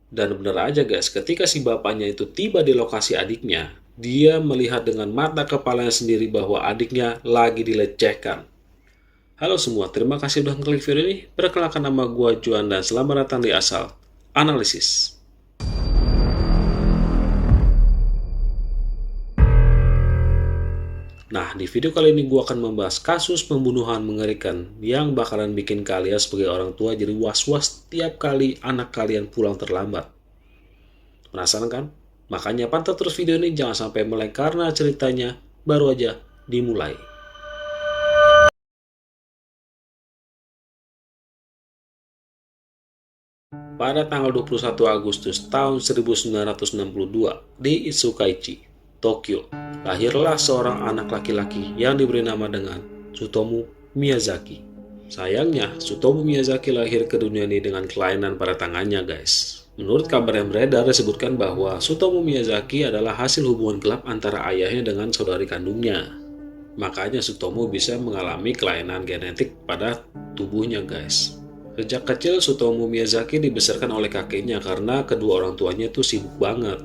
Dan benar aja guys, ketika si bapaknya itu tiba di lokasi adiknya, dia melihat dengan mata kepalanya sendiri bahwa adiknya lagi dilecehkan. Halo semua, terima kasih sudah klik video ini. Perkenalkan nama gua Juan dan selamat datang di Asal Analisis. Nah, di video kali ini gue akan membahas kasus pembunuhan mengerikan yang bakalan bikin kalian sebagai orang tua jadi was-was tiap kali anak kalian pulang terlambat. Penasaran kan? Makanya pantau terus video ini, jangan sampai meleng karena ceritanya baru aja dimulai. Pada tanggal 21 Agustus tahun 1962 di Isukaichi, Tokyo, lahirlah seorang anak laki-laki yang diberi nama dengan Tsutomu Miyazaki. Sayangnya, Tsutomu Miyazaki lahir ke dunia ini dengan kelainan pada tangannya, guys. Menurut kabar yang beredar disebutkan bahwa Tsutomu Miyazaki adalah hasil hubungan gelap antara ayahnya dengan saudari kandungnya. Makanya Tsutomu bisa mengalami kelainan genetik pada tubuhnya, guys. Sejak kecil, Tsutomu Miyazaki dibesarkan oleh kakeknya karena kedua orang tuanya itu sibuk banget.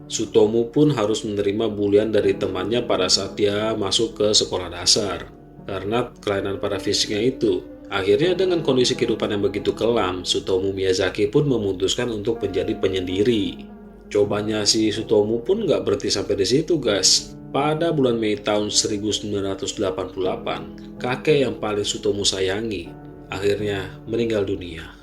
Tsutomu pun harus menerima bulian dari temannya pada saat dia masuk ke sekolah dasar. Karena kelainan pada fisiknya itu, akhirnya dengan kondisi kehidupan yang begitu kelam, Tsutomu Miyazaki pun memutuskan untuk menjadi penyendiri. Cobanya si Tsutomu pun nggak berhenti sampai di situ, guys. Pada bulan Mei tahun 1988, kakek yang paling Tsutomu sayangi akhirnya meninggal dunia.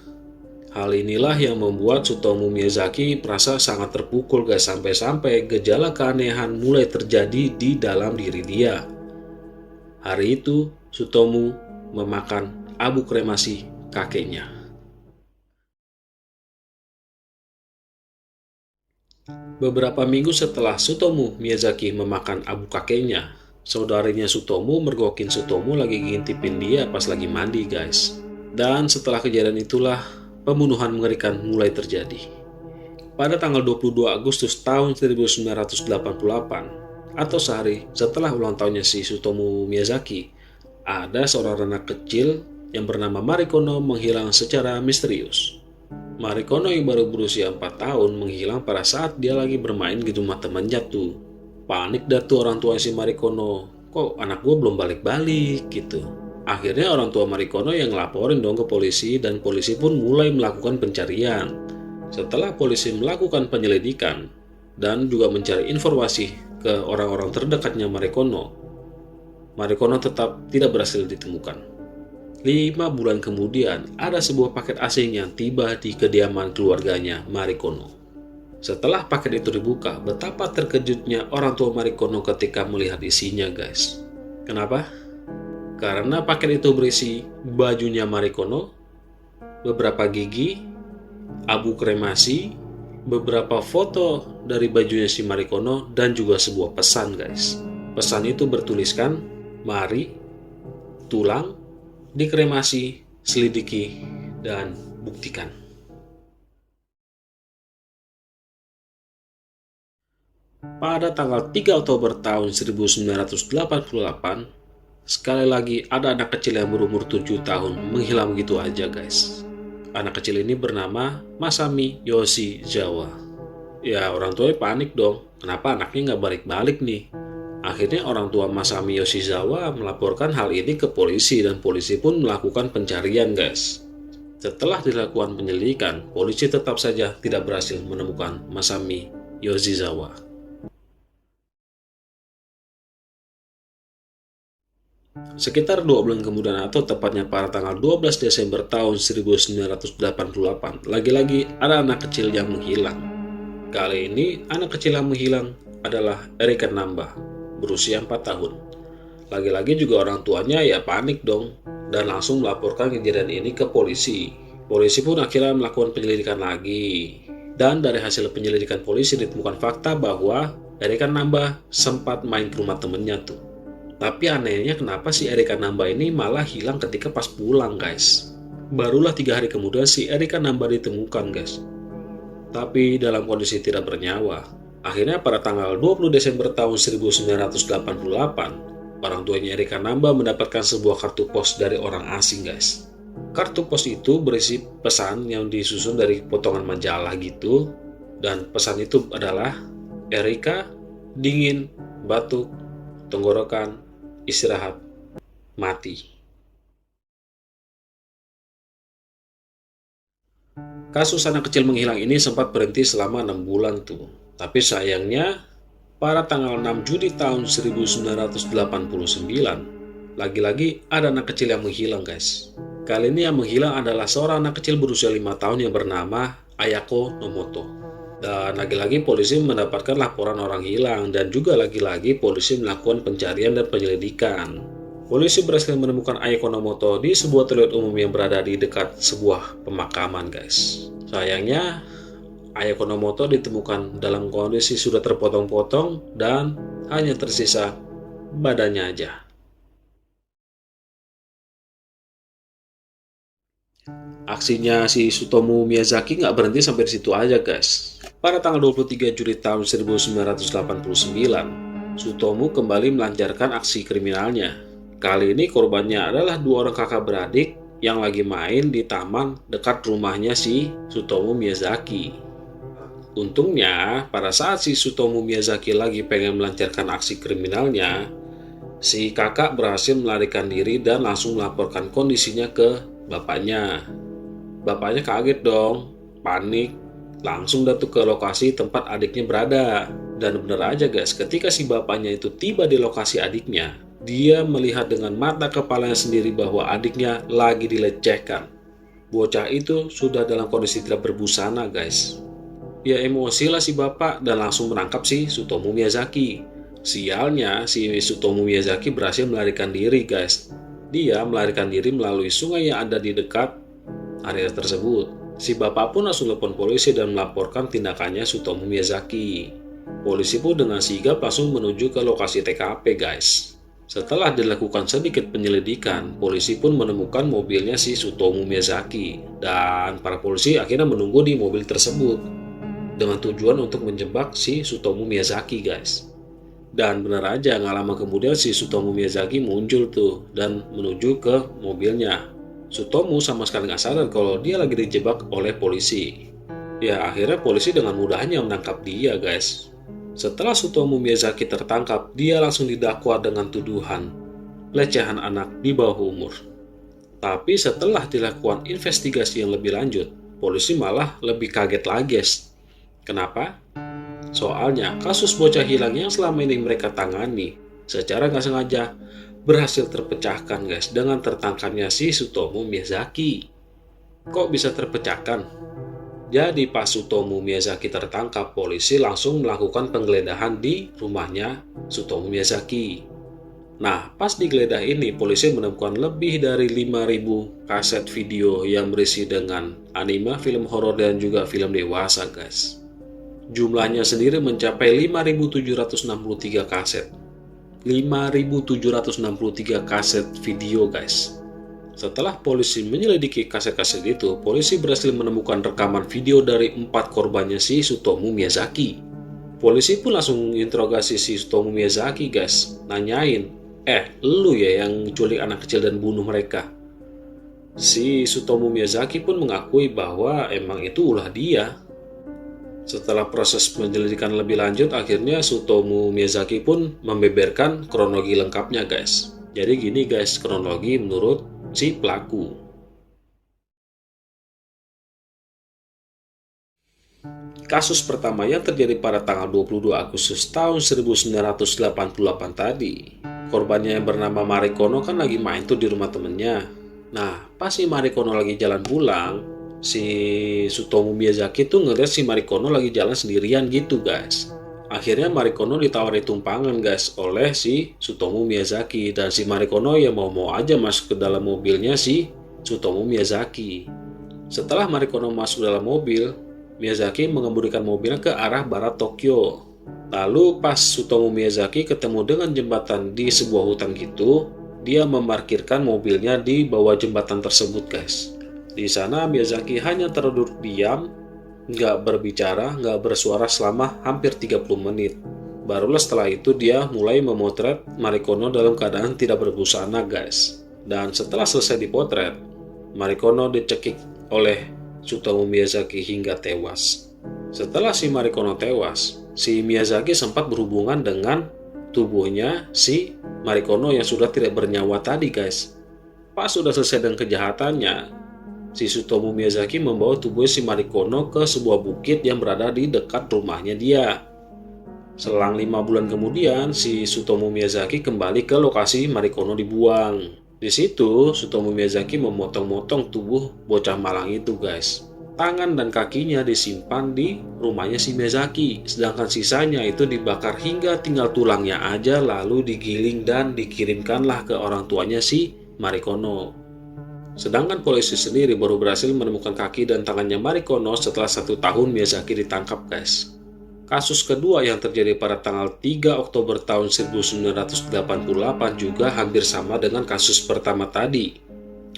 Hal inilah yang membuat Tsutomu Miyazaki merasa sangat terpukul, guys, sampai-sampai gejala keanehan mulai terjadi di dalam diri dia. Hari itu, Tsutomu memakan abu kremasi kakeknya. Beberapa minggu setelah Tsutomu Miyazaki memakan abu kakeknya, saudarinya Tsutomu mergokin Tsutomu lagi ngintipin dia pas lagi mandi, guys. Dan setelah kejadian itulah pembunuhan mengerikan mulai terjadi. Pada tanggal 22 Agustus tahun 1988, atau sehari setelah ulang tahunnya si Tsutomu Miyazaki, ada seorang anak kecil yang bernama Marikono menghilang secara misterius. Marikono yang baru berusia 4 tahun menghilang pada saat dia lagi bermain di rumah temannya tuh. Panik dah tuh orang tua si Marikono, kok anak gue belum balik-balik gitu. Akhirnya orang tua Marikono yang ngelaporin dong ke polisi dan polisi pun mulai melakukan pencarian. Setelah polisi melakukan penyelidikan dan juga mencari informasi ke orang-orang terdekatnya Marikono, Marikono tetap tidak berhasil ditemukan. 5 bulan kemudian, ada sebuah paket asing yang tiba di kediaman keluarganya Marikono. Setelah paket itu dibuka, betapa terkejutnya orang tua Marikono ketika melihat isinya, guys. Kenapa? Karena paket itu berisi bajunya Marikono, beberapa gigi, abu kremasi, beberapa foto dari bajunya si Marikono, dan juga sebuah pesan, guys. Pesan itu bertuliskan, "Mari, tulang, dikremasi, selidiki, dan buktikan." Pada tanggal 3 Oktober tahun 1988, sekali lagi ada anak kecil yang berumur 7 tahun menghilang begitu aja, guys. Anak kecil ini bernama Masami Yoshizawa. Ya, orang tuanya panik dong, kenapa anaknya nggak balik-balik nih? Akhirnya orang tua Masami Yoshizawa melaporkan hal ini ke polisi dan polisi pun melakukan pencarian, guys. Setelah dilakukan penyelidikan, polisi tetap saja tidak berhasil menemukan Masami Yoshizawa. Sekitar 2 bulan kemudian atau tepatnya pada tanggal 12 Desember tahun 1988, lagi-lagi ada anak kecil yang menghilang. Kali ini anak kecil yang menghilang adalah Erika Namba, berusia 4 tahun. Lagi-lagi juga orang tuanya ya panik dong dan langsung melaporkan kejadian ini ke polisi. Polisi pun akhirnya melakukan penyelidikan lagi. Dan dari hasil penyelidikan polisi ditemukan fakta bahwa Erika Namba sempat main ke rumah temennya tuh. Tapi anehnya kenapa si Erika Namba ini malah hilang ketika pas pulang, guys. Barulah 3 hari kemudian si Erika Namba ditemukan, guys. Tapi dalam kondisi tidak bernyawa. Akhirnya pada tanggal 20 Desember tahun 1988, orang tuanya Erika Namba mendapatkan sebuah kartu pos dari orang asing, guys. Kartu pos itu berisi pesan yang disusun dari potongan majalah gitu, dan pesan itu adalah Erika, dingin, batuk, tenggorokan, istirahat, mati. Kasus anak kecil menghilang ini sempat berhenti selama 6 bulan tuh. Tapi sayangnya, pada tanggal 6 Juni tahun 1989, lagi-lagi ada anak kecil yang menghilang guys. Kali ini yang menghilang adalah seorang anak kecil berusia 5 tahun yang bernama Ayako Nomoto. Dan lagi-lagi polisi mendapatkan laporan orang hilang dan juga lagi-lagi polisi melakukan pencarian dan penyelidikan. Polisi berhasil menemukan Ayako Nomoto di sebuah toilet umum yang berada di dekat sebuah pemakaman guys. Sayangnya, Ayako Nomoto ditemukan dalam kondisi sudah terpotong-potong dan hanya tersisa badannya aja. Aksinya si Tsutomu Miyazaki nggak berhenti sampai di situ aja guys. Pada tanggal 23 Juli tahun 1989, Tsutomu kembali melancarkan aksi kriminalnya. Kali ini korbannya adalah dua orang kakak beradik yang lagi main di taman dekat rumahnya si Tsutomu Miyazaki. Untungnya, pada saat si Tsutomu Miyazaki lagi pengen melancarkan aksi kriminalnya, si kakak berhasil melarikan diri dan langsung melaporkan kondisinya ke bapaknya. Bapaknya kaget dong, panik, langsung datang ke lokasi tempat adiknya berada. Dan bener aja guys, ketika si bapaknya itu tiba di lokasi adiknya, dia melihat dengan mata kepalanya sendiri bahwa adiknya lagi dilecehkan. Bocah itu sudah dalam kondisi tidak berbusana guys. Ya emosi lah si bapak dan langsung menangkap si Tsutomu Miyazaki. Sialnya si Tsutomu Miyazaki berhasil melarikan diri guys. Dia melarikan diri melalui sungai yang ada di dekat area tersebut. Si bapak pun langsung telepon polisi dan melaporkan tindakannya Tsutomu Miyazaki. Polisi pun dengan sigap langsung menuju ke lokasi TKP guys. Setelah dilakukan sedikit penyelidikan, polisi pun menemukan mobilnya si Tsutomu Miyazaki. Dan para polisi akhirnya menunggu di mobil tersebut dengan tujuan untuk menjebak si Tsutomu Miyazaki guys. Dan benar aja nggak lama kemudian si Tsutomu Miyazaki muncul tuh dan menuju ke mobilnya. Tsutomu sama sekali nggak sadar kalau dia lagi dijebak oleh polisi. Ya akhirnya polisi dengan mudahnya menangkap dia guys. Setelah Tsutomu Miyazaki tertangkap, dia langsung didakwa dengan tuduhan pelecehan anak di bawah umur. Tapi setelah dilakukan investigasi yang lebih lanjut, polisi malah lebih kaget lagi guys. Kenapa? Soalnya kasus bocah hilang yang selama ini mereka tangani secara nggak sengaja berhasil terpecahkan guys dengan tertangkapnya si Tsutomu Miyazaki. Kok bisa terpecahkan? Jadi pas Tsutomu Miyazaki tertangkap, polisi langsung melakukan penggeledahan di rumahnya Tsutomu Miyazaki. Nah, pas digeledah ini, polisi menemukan lebih dari 5.000 kaset video yang berisi dengan anime, film horor, dan juga film dewasa guys. Jumlahnya sendiri mencapai 5.763 kaset. 5.763 kaset video guys. Setelah polisi menyelidiki kaset-kaset itu, polisi berhasil menemukan rekaman video dari 4 korbannya si Tsutomu Miyazaki. Polisi pun langsung interogasi si Tsutomu Miyazaki guys, nanyain, lu ya yang menculik anak kecil dan bunuh mereka? Si Tsutomu Miyazaki pun mengakui bahwa emang itu ulah dia. Setelah proses penyelidikan lebih lanjut, akhirnya Tsutomu Miyazaki pun membeberkan kronologi lengkapnya guys. Jadi gini guys, kronologi menurut si pelaku. Kasus pertama yang terjadi pada tanggal 22 Agustus tahun 1988 tadi. Korbannya yang bernama Marikono kan lagi main tuh di rumah temennya. Nah, pas si Marikono lagi jalan pulang, si Tsutomu Miyazaki tuh ngeliat si Marikono lagi jalan sendirian gitu guys. Akhirnya Marikono ditawari tumpangan guys oleh si Tsutomu Miyazaki. Dan si Marikono ya mau-mau aja masuk ke dalam mobilnya si Tsutomu Miyazaki. Setelah Marikono masuk dalam mobil, Miyazaki mengemudikan mobilnya ke arah barat Tokyo. Lalu pas Tsutomu Miyazaki ketemu dengan jembatan di sebuah hutan gitu, dia memarkirkan mobilnya di bawah jembatan tersebut guys. Di sana Miyazaki hanya terduduk diam, nggak berbicara, nggak bersuara selama hampir 30 menit. Barulah setelah itu dia mulai memotret Marikono dalam keadaan tidak berbusana guys. Dan setelah selesai dipotret, Marikono dicekik oleh Sutomo Miyazaki hingga tewas. Setelah si Marikono tewas, si Miyazaki sempat berhubungan dengan tubuhnya si Marikono yang sudah tidak bernyawa tadi, guys. Pas sudah selesai dengan kejahatannya, si Sutomo Miyazaki membawa tubuh si Marikono ke sebuah bukit yang berada di dekat rumahnya dia. Selang 5 bulan kemudian, si Sutomo Miyazaki kembali ke lokasi Marikono dibuang. Di situ, Sutomo Miyazaki memotong-motong tubuh bocah malang itu, guys. Tangan dan kakinya disimpan di rumahnya si Miyazaki, sedangkan sisanya itu dibakar hingga tinggal tulangnya aja, lalu digiling dan dikirimkanlah ke orang tuanya si Marikono. Sedangkan polisi sendiri baru berhasil menemukan kaki dan tangannya Marikono setelah 1 tahun Miyazaki ditangkap, guys. Kasus kedua yang terjadi pada tanggal 3 Oktober tahun 1988 juga hampir sama dengan kasus pertama tadi.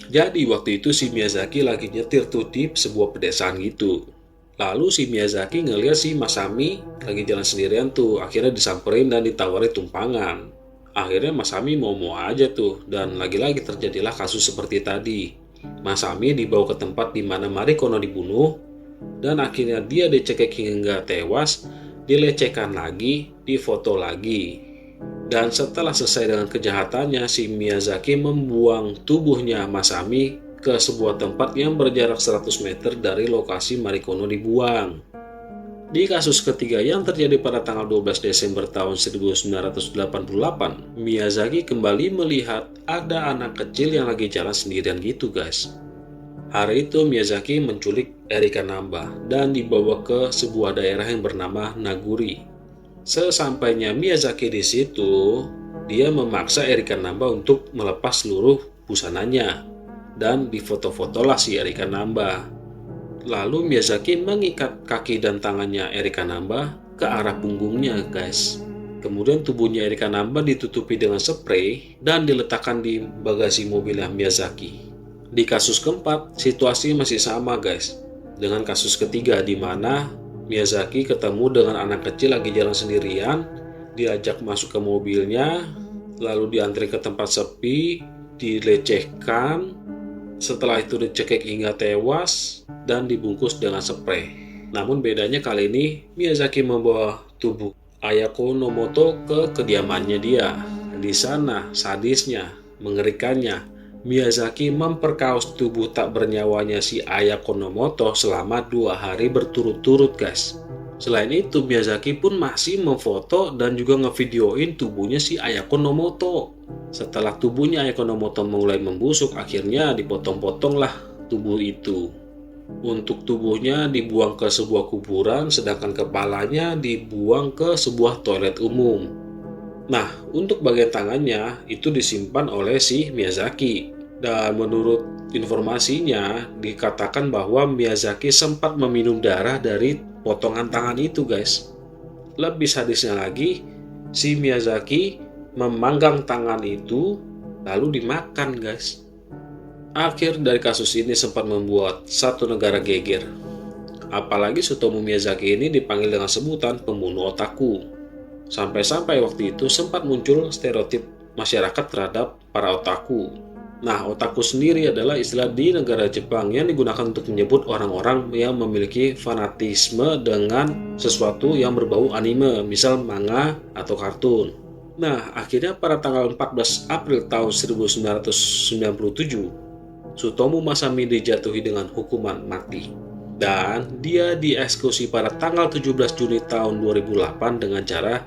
Jadi waktu itu si Miyazaki lagi nyetir tuh di sebuah pedesaan gitu. Lalu si Miyazaki ngeliat si Masami lagi jalan sendirian tuh, akhirnya disamperin dan ditawari tumpangan. Akhirnya Masami mau aja tuh, dan lagi-lagi terjadilah kasus seperti tadi. Masami dibawa ke tempat di mana Marikono dibunuh, dan akhirnya dia dicekik hingga tewas, dilecehkan lagi, difoto lagi. Dan setelah selesai dengan kejahatannya, si Miyazaki membuang tubuhnya Masami ke sebuah tempat yang berjarak 100 meter dari lokasi Marikono dibuang. Di kasus ketiga yang terjadi pada tanggal 12 Desember tahun 1988, Miyazaki kembali melihat ada anak kecil yang lagi jalan sendirian gitu, guys. Hari itu Miyazaki menculik Erika Namba dan dibawa ke sebuah daerah yang bernama Naguri. Sesampainya Miyazaki di situ, dia memaksa Erika Namba untuk melepas seluruh busananya dan difoto-fotolah si Erika Namba. Lalu Miyazaki mengikat kaki dan tangannya Erika Namba ke arah punggungnya, guys. Kemudian tubuhnya Erika Namba ditutupi dengan spray dan diletakkan di bagasi mobilnya Miyazaki. Di kasus keempat, situasi masih sama, guys. Dengan kasus ketiga di mana Miyazaki ketemu dengan anak kecil lagi jalan sendirian, diajak masuk ke mobilnya, lalu diantri ke tempat sepi, dilecehkan, setelah itu dicekik hingga tewas, dan dibungkus dengan spray. Namun bedanya kali ini, Miyazaki membawa tubuh Ayako Nomoto ke kediamannya dia. Di sana, sadisnya, mengerikannya, Miyazaki memperkaos tubuh tak bernyawanya si Ayako Nomoto selama 2 hari berturut-turut, guys. Selain itu, Miyazaki pun masih memfoto dan juga ngevideoin tubuhnya si Ayako Nomoto. Setelah tubuhnya Ayako Nomoto mulai membusuk, akhirnya dipotong-potonglah tubuh itu. Untuk tubuhnya dibuang ke sebuah kuburan, sedangkan kepalanya dibuang ke sebuah toilet umum. Nah, untuk bagian tangannya itu disimpan oleh si Miyazaki. Dan menurut informasinya dikatakan bahwa Miyazaki sempat meminum darah dari potongan tangan itu, guys. Lebih sadisnya lagi, si Miyazaki memanggang tangan itu lalu dimakan, guys. Akhir dari kasus ini sempat membuat satu negara geger. Apalagi Sutomo Miyazaki ini dipanggil dengan sebutan pembunuh otaku. Sampai-sampai waktu itu sempat muncul stereotip masyarakat terhadap para otaku. Nah, otaku sendiri adalah istilah di negara Jepang yang digunakan untuk menyebut orang-orang yang memiliki fanatisme dengan sesuatu yang berbau anime, misal manga atau kartun. Nah, akhirnya pada tanggal 14 April tahun 1997, Sutomo Masami dijatuhi dengan hukuman mati. Dan dia dieksekusi pada tanggal 17 Juni tahun 2008 dengan cara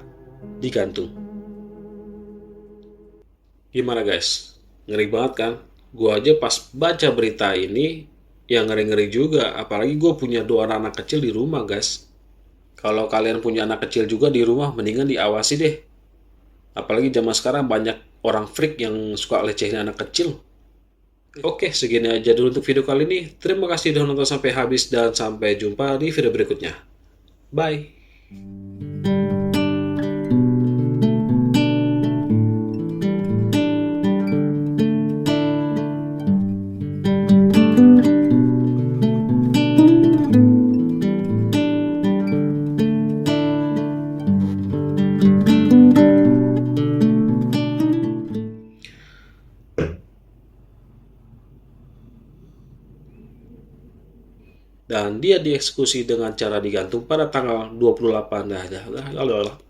digantung. Gimana, guys? Ngeri banget kan? Gue aja pas baca berita ini yang ngeri-ngeri juga. Apalagi gue punya 2 anak kecil di rumah, guys. Kalau kalian punya anak kecil juga di rumah, mendingan diawasi deh. Apalagi zaman sekarang banyak orang freak yang suka lecehin anak kecil. Oke, segini aja dulu untuk video kali ini. Terima kasih sudah nonton sampai habis dan sampai jumpa di video berikutnya. Bye. dia dieksekusi dengan cara digantung pada tanggal 28.